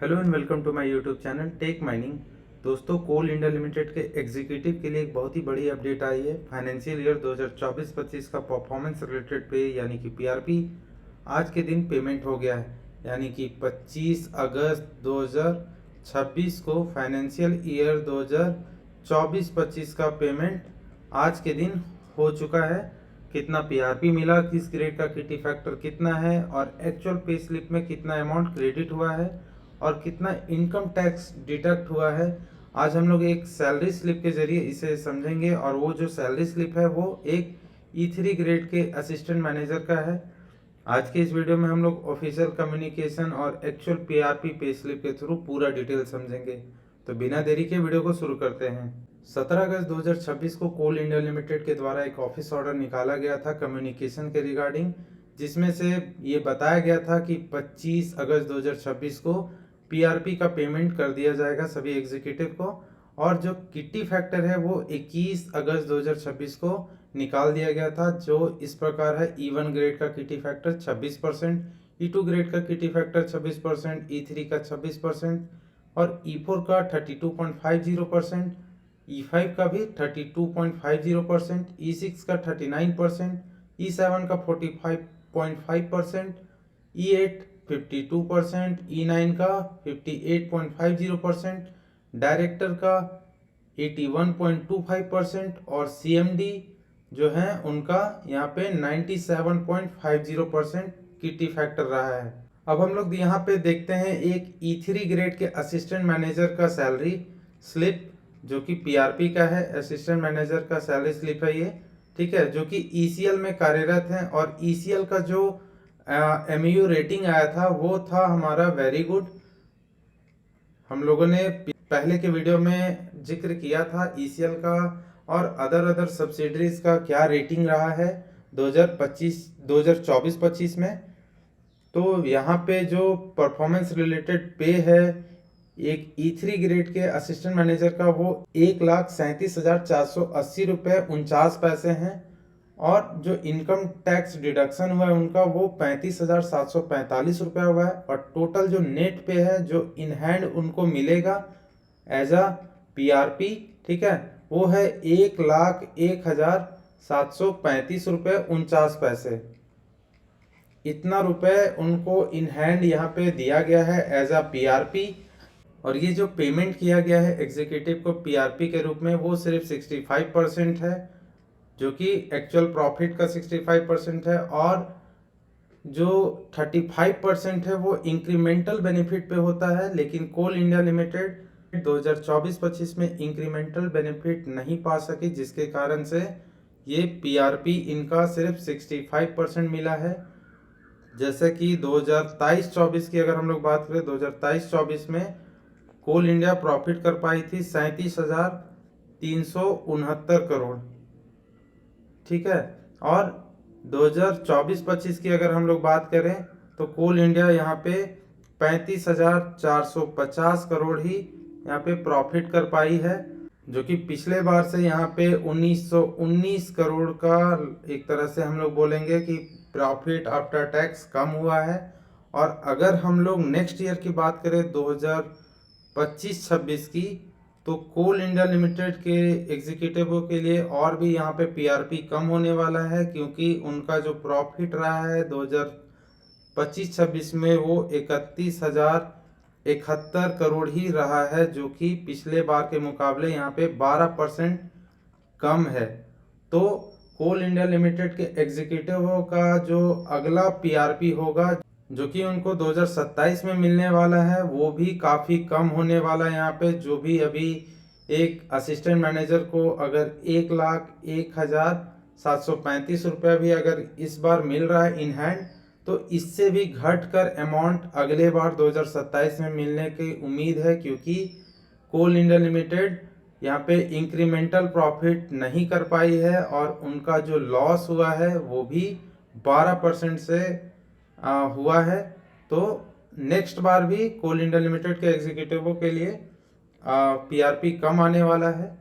Hello and welcome to my YouTube channel tech mining. दोस्तों, coal India limited के executive के लिए एक बहुत ही बड़ी अपडेट आई है। फाइनेंशियल ईयर 2024-25 का परफॉर्मेंस रिलेटेड पे यानी कि पीआरपी आज के दिन पेमेंट हो गया है। यानी कि 25 अगस्त 2026 को फाइनेंशियल ईयर 2024-25 का पेमेंट आज के दिन हो चुका है। कितना पीआरपी मिला, किस ग्रेड का किटी फैक्टर कितना है और एक्चुअल पे स्लिप में कितना अमाउंट क्रेडिट हुआ है और कितना इनकम टैक्स डिडक्ट हुआ है, आज हम लोग एक सैलरी स्लिप के जरिए इसे समझेंगे। और वो जो सैलरी स्लिप है वो एक E3 ग्रेड के असिस्टेंट मैनेजर का है। आज के इस वीडियो में हम लोग ऑफिशियल कम्युनिकेशन और एक्चुअल पीआरपी पे स्लिप के थ्रू पूरा डिटेल समझेंगे। तो बिना देरी के वीडियो को शुरू करते हैं। 17 अगस्त 2026 को कोल इंडिया लिमिटेड के द्वारा एक ऑफिस ऑर्डर निकाला गया था कम्युनिकेशन के रिगार्डिंग, जिसमें से ये बताया गया था कि 25 अगस्त 2026 को पीआरपी का पेमेंट कर दिया जाएगा सभी एग्जीक्यूटिव को। और जो किटी फैक्टर है वो 21 अगस्त 2026 को निकाल दिया गया था, जो इस प्रकार है। E1 ग्रेड का किटी फैक्टर 26%, E2 ग्रेड का किटी फैक्टर 26%, E3 का 26% और E4 का 32.50%, E5 का भी 32.50%, E6 का 39%, E7 का 45.5%, E8 52%, E9 का 58.50%, डायरेक्टर का 81.25% और CMD जो है उनका यहाँ पे 97.50% किटी फैक्टर रहा है। अब हम लोग यहाँ पे देखते हैं एक E3 ग्रेड के असिस्टेंट मैनेजर का सैलरी स्लिप, जो कि पीआरपी का है। असिस्टेंट मैनेजर का सैलरी स्लिप है ये, ठीक है, जो कि ECL में कार्यरत है। और ECL का जो MAU रेटिंग आया था वो था हमारा वेरी गुड। हम लोगों ने पहले के वीडियो में जिक्र किया था ECL का और अदर सब्सिडरीज का क्या रेटिंग रहा है 2024-25 में। तो यहाँ पे जो परफॉर्मेंस रिलेटेड पे है एक E3 ग्रेड के असिस्टेंट मैनेजर का, वो 1,37,480 रुपये 49 पैसे हैं। और जो इनकम टैक्स डिडक्शन हुआ है उनका वो 35,745 रुपया हुआ है। और टोटल जो नेट पे है, जो इन हैंड उनको मिलेगा एज अ पीआरपी, ठीक है, वो है 1,01,735 रुपये 49 पैसे। इतना रुपए उनको इन हैंड यहाँ पे दिया गया है एज अ पीआरपी। और ये जो पेमेंट किया गया है एग्जीक्यूटिव को पीआरपी के रूप में वो सिर्फ 65% है, जो कि एक्चुअल प्रॉफिट का 65% है। और जो 35% है वो इंक्रीमेंटल बेनिफिट पे होता है। लेकिन कोल इंडिया लिमिटेड 2024-25 में इंक्रीमेंटल बेनिफिट नहीं पा सकी, जिसके कारण से ये पीआरपी इनका सिर्फ 65% मिला है। जैसे कि 2023-24 की अगर हम लोग बात करें, 2023-24 में कोल इंडिया प्रॉफिट कर पाई थी 37,369 करोड़, ठीक है। और 2024-25 की अगर हम लोग बात करें तो कोल इंडिया यहाँ पे 35,450 करोड़ ही यहाँ पे प्रॉफिट कर पाई है, जो कि पिछले बार से यहाँ पे 1919 करोड़ का एक तरह से हम लोग बोलेंगे कि प्रॉफिट आफ्टर टैक्स कम हुआ है। और अगर हम लोग नेक्स्ट ईयर की बात करें 2025-26 की, तो कोल इंडिया लिमिटेड के एग्जीक्यूटिवों के लिए और भी यहाँ पे पीआरपी कम होने वाला है, क्योंकि उनका जो प्रॉफिट रहा है 2025-26 में वो 31,071 करोड़ ही रहा है, जो कि पिछले बार के मुकाबले यहाँ पे 12% कम है। तो कोल इंडिया लिमिटेड के एग्जीक्यूटिवों का जो अगला पीआरपी होगा, जो कि उनको 2027 में मिलने वाला है, वो भी काफ़ी कम होने वाला है। यहाँ पे जो भी अभी एक असिस्टेंट मैनेजर को अगर 1,01,735 रुपया भी अगर इस बार मिल रहा है इन हैंड, तो इससे भी घटकर अमाउंट अगले बार 2027 में मिलने की उम्मीद है, क्योंकि कोल इंडिया लिमिटेड यहाँ पे इंक्रीमेंटल प्रॉफिट नहीं कर पाई है और उनका जो लॉस हुआ है वो भी 12% से हुआ है। तो नेक्स्ट बार भी कोल इंडिया लिमिटेड के एग्जीक्यूटिवों के लिए पीआरपी कम आने वाला है।